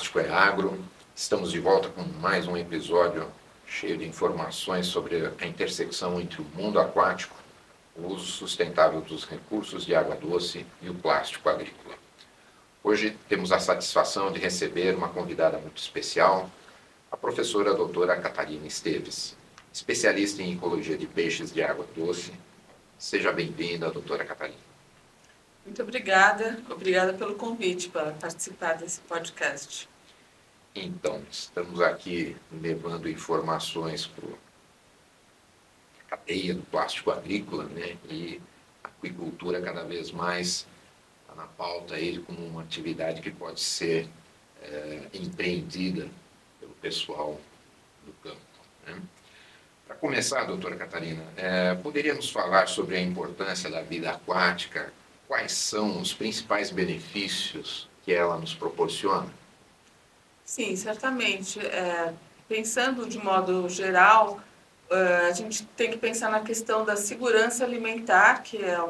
Plástico é Agro. Estamos de volta com mais um episódio cheio de informações sobre a intersecção entre o mundo aquático, o uso sustentável dos recursos de água doce e o plástico agrícola. Hoje temos a satisfação de receber uma convidada muito especial, a professora doutora Catarina Esteves, especialista em ecologia de peixes de água doce. Seja bem-vinda, doutora Catarina. Muito obrigada pelo convite para participar desse podcast. Então, estamos aqui levando informações para a cadeia do plástico agrícola, né? E a aquicultura cada vez mais está na pauta aí como uma atividade que pode ser empreendida pelo pessoal do campo, né? Para começar, doutora Catarina, poderia nos falar sobre a importância da vida aquática? Quais são os principais benefícios que ela nos proporciona? Sim, certamente. Pensando de modo geral, a gente tem que pensar na questão da segurança alimentar, que é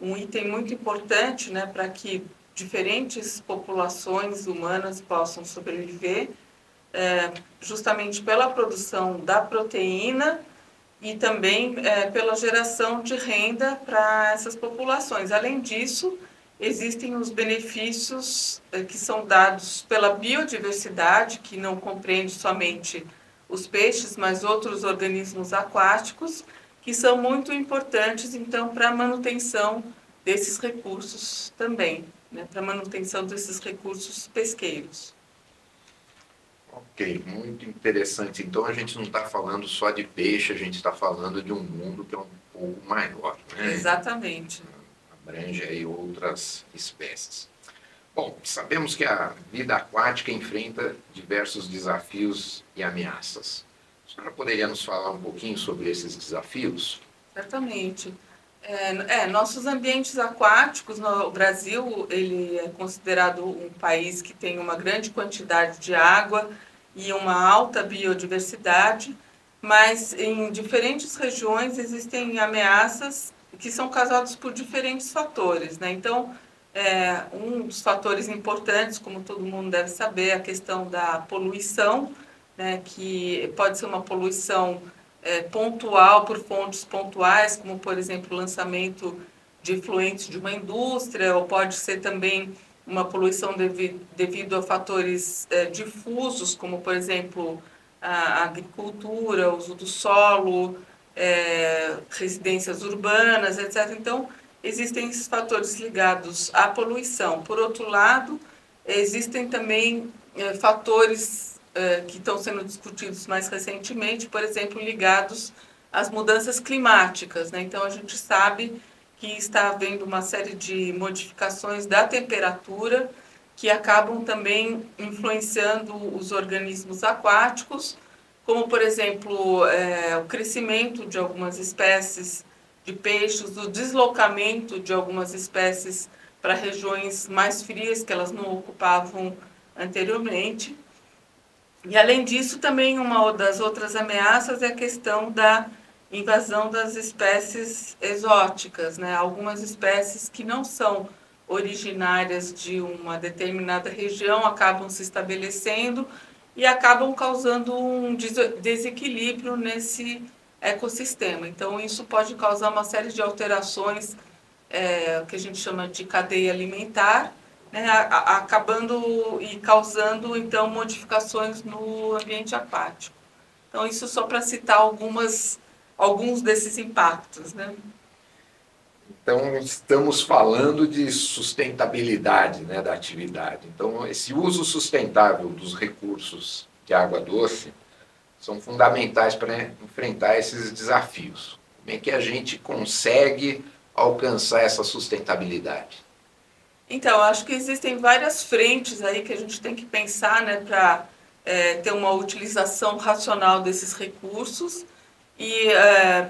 um item muito importante, né, para que diferentes populações humanas possam sobreviver, justamente pela produção da proteína e também pela geração de renda para essas populações. Além disso, existem os benefícios que são dados pela biodiversidade, que não compreende somente os peixes, mas outros organismos aquáticos, que são muito importantes, então, para a manutenção desses recursos também, né, para a manutenção desses recursos pesqueiros. Ok, muito interessante. Então, a gente não está falando só de peixe, a gente está falando de um mundo que é um pouco maior, né? Exatamente. Abrange aí outras espécies. Bom, sabemos que a vida aquática enfrenta diversos desafios e ameaças. A senhora poderia nos falar um pouquinho sobre esses desafios? Certamente. Nossos ambientes aquáticos, no Brasil, ele é considerado um país que tem uma grande quantidade de água e uma alta biodiversidade, mas em diferentes regiões existem ameaças que são causadas por diferentes fatores, né? Então, um dos fatores importantes, como todo mundo deve saber, é a questão da poluição, né, que pode ser uma poluição pontual por fontes pontuais, como, por exemplo, o lançamento de efluentes de uma indústria, ou pode ser também uma poluição devido a fatores difusos, como, por exemplo, a agricultura, o uso do solo, residências urbanas, etc. Então, existem esses fatores ligados à poluição. Por outro lado, existem também fatores que estão sendo discutidos mais recentemente, por exemplo, ligados às mudanças climáticas, né? Então, a gente sabe que está havendo uma série de modificações da temperatura que acabam também influenciando os organismos aquáticos, como, por exemplo, o crescimento de algumas espécies de peixes, o deslocamento de algumas espécies para regiões mais frias que elas não ocupavam anteriormente. E, além disso, também uma das outras ameaças é a questão da invasão das espécies exóticas, né? Algumas espécies que não são originárias de uma determinada região acabam se estabelecendo e acabam causando um desequilíbrio nesse ecossistema. Então, isso pode causar uma série de alterações, que a gente chama de cadeia alimentar, né, acabando e causando, então, modificações no ambiente aquático. Então, isso só para citar alguns desses impactos, né? Então, estamos falando de sustentabilidade, né, da atividade. Então, esse uso sustentável dos recursos de água doce são fundamentais para enfrentar esses desafios. Como é que a gente consegue alcançar essa sustentabilidade? Então, acho que existem várias frentes aí que a gente tem que pensar, né, para ter uma utilização racional desses recursos. E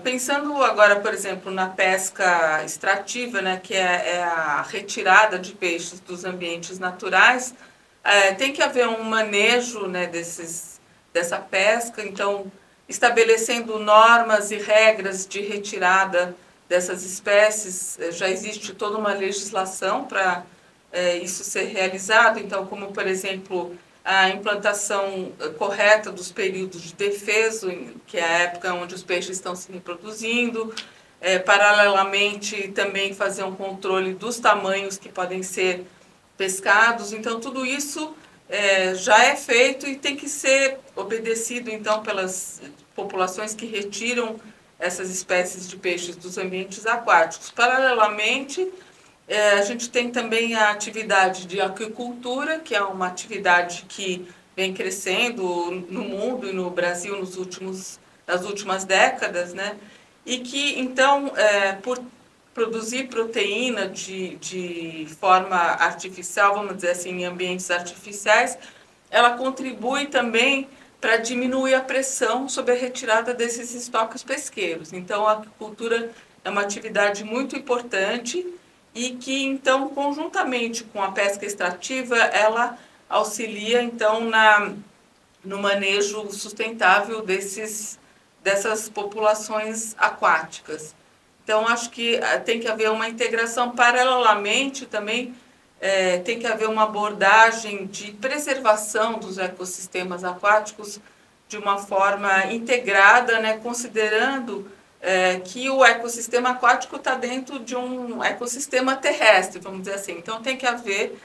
pensando agora, por exemplo, na pesca extrativa, né, que é a retirada de peixes dos ambientes naturais, tem que haver um manejo, né, dessa pesca, então estabelecendo normas e regras de retirada dessas espécies. Já existe toda uma legislação para isso ser realizado, então, como, por exemplo, a implantação correta dos períodos de defeso, que é a época onde os peixes estão se reproduzindo, paralelamente também fazer um controle dos tamanhos que podem ser pescados. Então, tudo isso já é feito e tem que ser obedecido, então, pelas populações que retiram essas espécies de peixes dos ambientes aquáticos. Paralelamente, a gente tem também a atividade de aquicultura, que é uma atividade que vem crescendo no mundo e no Brasil nas últimas décadas, né? E que, então, por produzir proteína de forma artificial, vamos dizer assim, em ambientes artificiais, ela contribui também para diminuir a pressão sobre a retirada desses estoques pesqueiros. Então, a aquicultura é uma atividade muito importante e que, então, conjuntamente com a pesca extrativa, ela auxilia, então, no manejo sustentável dessas populações aquáticas. Então, acho que tem que haver uma integração paralelamente também, tem que haver uma abordagem de preservação dos ecossistemas aquáticos de uma forma integrada, né, considerando que o ecossistema aquático está dentro de um ecossistema terrestre, vamos dizer assim. Então, tem que haver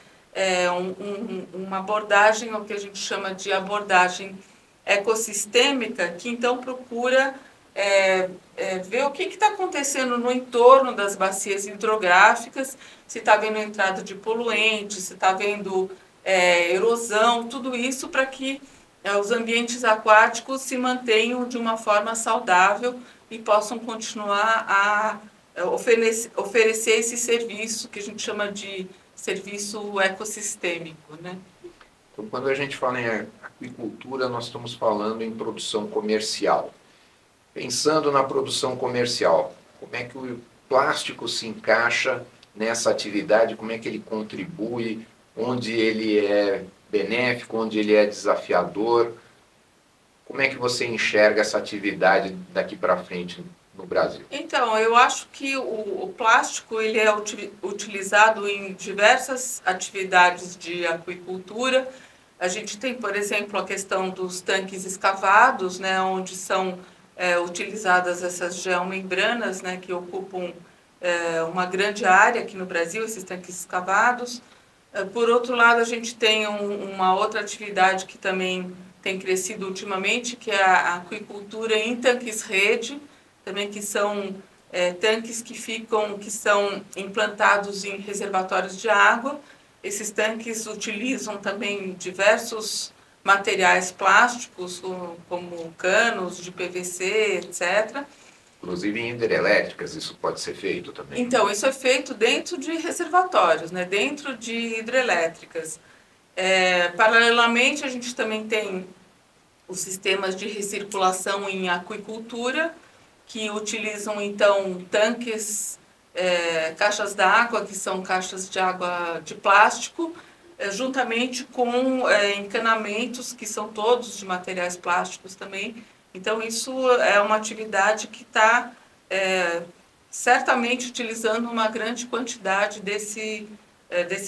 uma abordagem, o que a gente chama de abordagem ecossistêmica, que então procura ver o que está acontecendo no entorno das bacias hidrográficas, se está havendo entrada de poluentes, se está havendo erosão, tudo isso para que os ambientes aquáticos se mantenham de uma forma saudável e possam continuar a oferecer esse serviço que a gente chama de serviço ecossistêmico, né? Então, quando a gente fala em aquicultura, nós estamos falando em produção comercial. Pensando na produção comercial, como é que o plástico se encaixa nessa atividade, como é que ele contribui, onde ele é benéfico, onde ele é desafiador? Como é que você enxerga essa atividade daqui para frente no Brasil? Então, eu acho que o plástico ele é utilizado em diversas atividades de aquicultura. A gente tem, por exemplo, a questão dos tanques escavados, né, onde são utilizadas essas geomembranas, né, que ocupam uma grande área aqui no Brasil, esses tanques escavados. Por outro lado, a gente tem uma outra atividade que também tem crescido ultimamente, que é a aquicultura em tanques-rede, também que são tanques que são implantados em reservatórios de água. Esses tanques utilizam também diversos materiais plásticos, como canos de PVC, etc. Inclusive em hidrelétricas isso pode ser feito também. Então, isso é feito dentro de reservatórios, né? Dentro de hidrelétricas. Paralelamente, a gente também tem os sistemas de recirculação em aquicultura, que utilizam, então, tanques, caixas d'água, que são caixas de água de plástico, juntamente com encanamentos, que são todos de materiais plásticos também. Então, isso é uma atividade que está certamente utilizando uma grande quantidade desse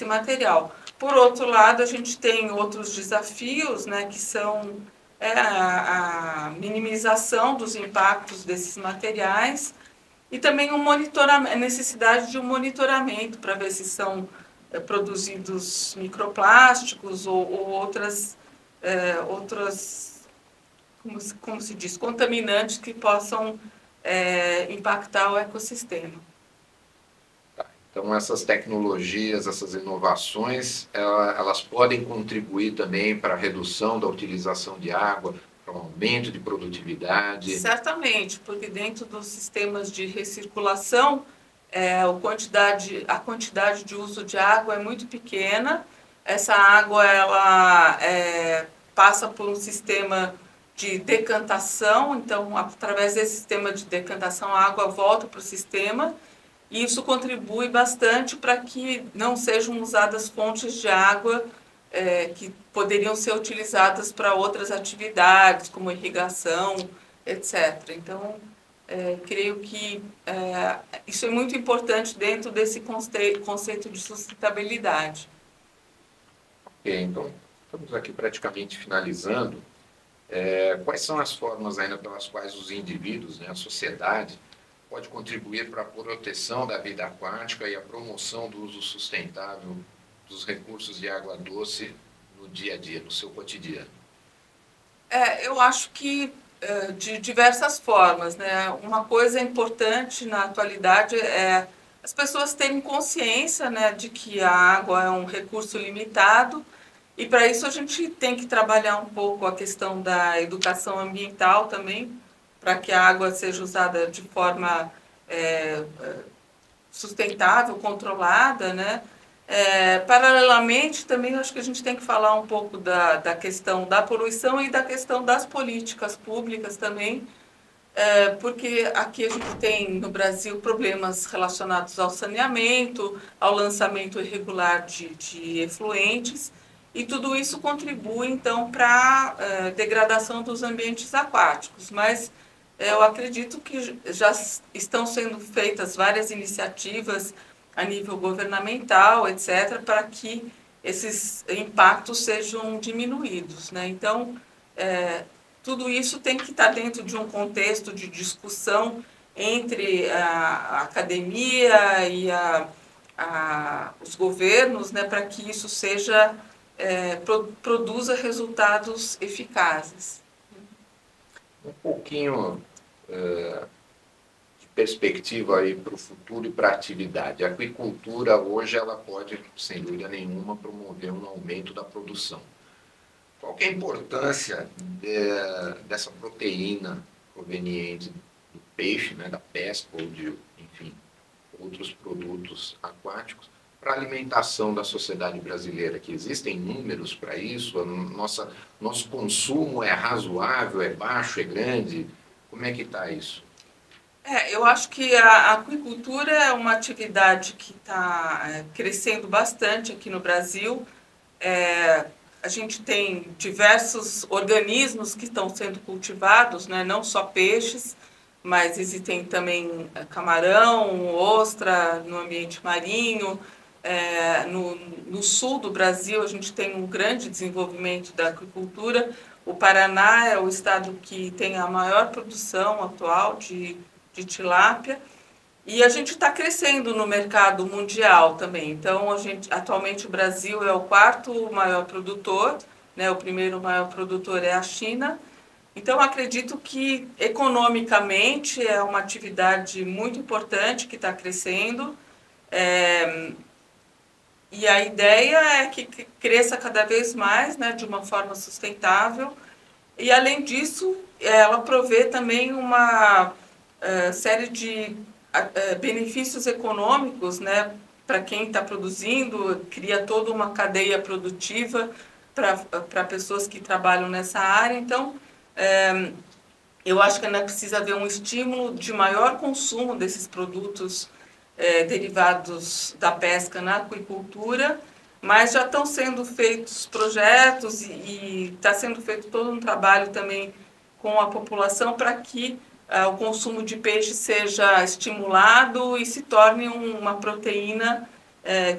material. Por outro lado, a gente tem outros desafios, né, que são a minimização dos impactos desses materiais e também a necessidade de um monitoramento para ver se são produzidos microplásticos ou outras, como se diz, contaminantes que possam impactar o ecossistema. Então, essas tecnologias, essas inovações, elas podem contribuir também para a redução da utilização de água, para o aumento de produtividade? Certamente, porque dentro dos sistemas de recirculação, a quantidade de uso de água é muito pequena. Essa água ela passa por um sistema de decantação, então, através desse sistema de decantação, a água volta para o sistema, e isso contribui bastante para que não sejam usadas fontes de água que poderiam ser utilizadas para outras atividades, como irrigação, etc. Então, creio que isso é muito importante dentro desse conceito de sustentabilidade. Ok, então estamos aqui praticamente finalizando. Quais são as formas ainda pelas quais os indivíduos, né, a sociedade, pode contribuir para a proteção da vida aquática e a promoção do uso sustentável dos recursos de água doce no dia a dia, no seu cotidiano? Eu acho que de diversas formas, né? Uma coisa importante na atualidade é as pessoas terem consciência, né, de que a água é um recurso limitado e para isso a gente tem que trabalhar um pouco a questão da educação ambiental também, para que a água seja usada de forma sustentável, controlada, né? Paralelamente, também acho que a gente tem que falar um pouco da questão da poluição e da questão das políticas públicas também, porque aqui a gente tem no Brasil problemas relacionados ao saneamento, ao lançamento irregular de efluentes, e tudo isso contribui então para a degradação dos ambientes aquáticos. Mas eu acredito que já estão sendo feitas várias iniciativas a nível governamental, etc., para que esses impactos sejam diminuídos, né? Então, tudo isso tem que estar dentro de um contexto de discussão entre a academia e os governos, né, para que isso seja produza resultados eficazes. Um pouquinho de perspectiva aí para o futuro e para a atividade. A aquicultura hoje ela pode, sem dúvida nenhuma, promover um aumento da produção. Qual que é a importância dessa proteína proveniente do peixe, né, da pesca ou de, enfim, outros produtos aquáticos para a alimentação da sociedade brasileira? Que existem números para isso? Nosso consumo é razoável, é baixo, é grande? Como é que está isso? Eu acho que a aquicultura é uma atividade que está crescendo bastante aqui no Brasil. A gente tem diversos organismos que estão sendo cultivados, né? Não só peixes, mas existem também camarão, ostra no ambiente marinho. No sul do Brasil, a gente tem um grande desenvolvimento da aquicultura. O Paraná é o estado que tem a maior produção atual de tilápia. E a gente está crescendo no mercado mundial também. Então, atualmente o Brasil é o quarto maior produtor, né? O primeiro maior produtor é a China. Então, acredito que economicamente é uma atividade muito importante que está crescendo. E a ideia é que cresça cada vez mais, né, de uma forma sustentável. E, além disso, ela provê também uma série de benefícios econômicos, né, para quem está produzindo, cria toda uma cadeia produtiva para pessoas que trabalham nessa área. Então, eu acho que ainda precisa haver um estímulo de maior consumo desses produtos derivados da pesca na aquicultura, mas já estão sendo feitos projetos e está sendo feito todo um trabalho também com a população para que o consumo de peixe seja estimulado e se torne uma proteína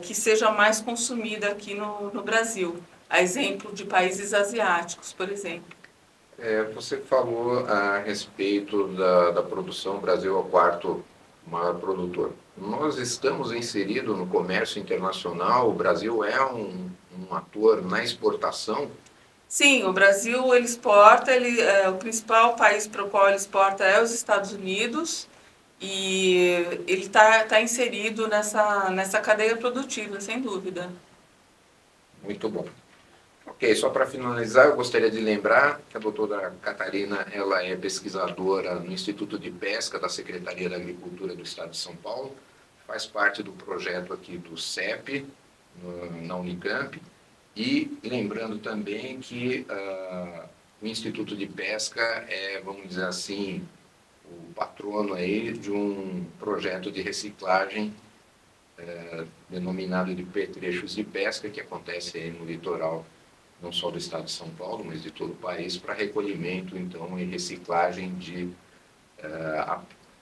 que seja mais consumida aqui no Brasil, a exemplo de países asiáticos, por exemplo. Você falou a respeito da produção. O Brasil é o quarto maior produtor. Nós estamos inseridos no comércio internacional. O Brasil é um ator na exportação. Sim, o Brasil ele exporta, o principal país para o qual ele exporta é os Estados Unidos e ele está inserido nessa cadeia produtiva, sem dúvida. Muito bom. Ok, só para finalizar, eu gostaria de lembrar que a doutora Catarina ela é pesquisadora no Instituto de Pesca da Secretaria da Agricultura do Estado de São Paulo, faz parte do projeto aqui do CEP, na Unicamp, e lembrando também que o Instituto de Pesca é, vamos dizer assim, o patrono aí de um projeto de reciclagem denominado de petrechos de pesca, que acontece aí no litoral, não só do estado de São Paulo, mas de todo o país, para recolhimento, então, e reciclagem de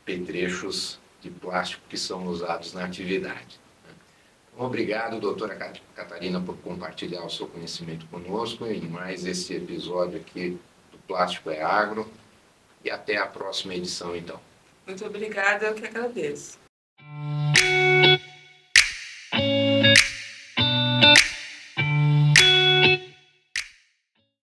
petrechos de plástico que são usados na atividade. Então, obrigado, doutora Catarina, por compartilhar o seu conhecimento conosco em mais esse episódio aqui do Plástico é Agro, e até a próxima edição, então. Muito obrigada, eu que agradeço.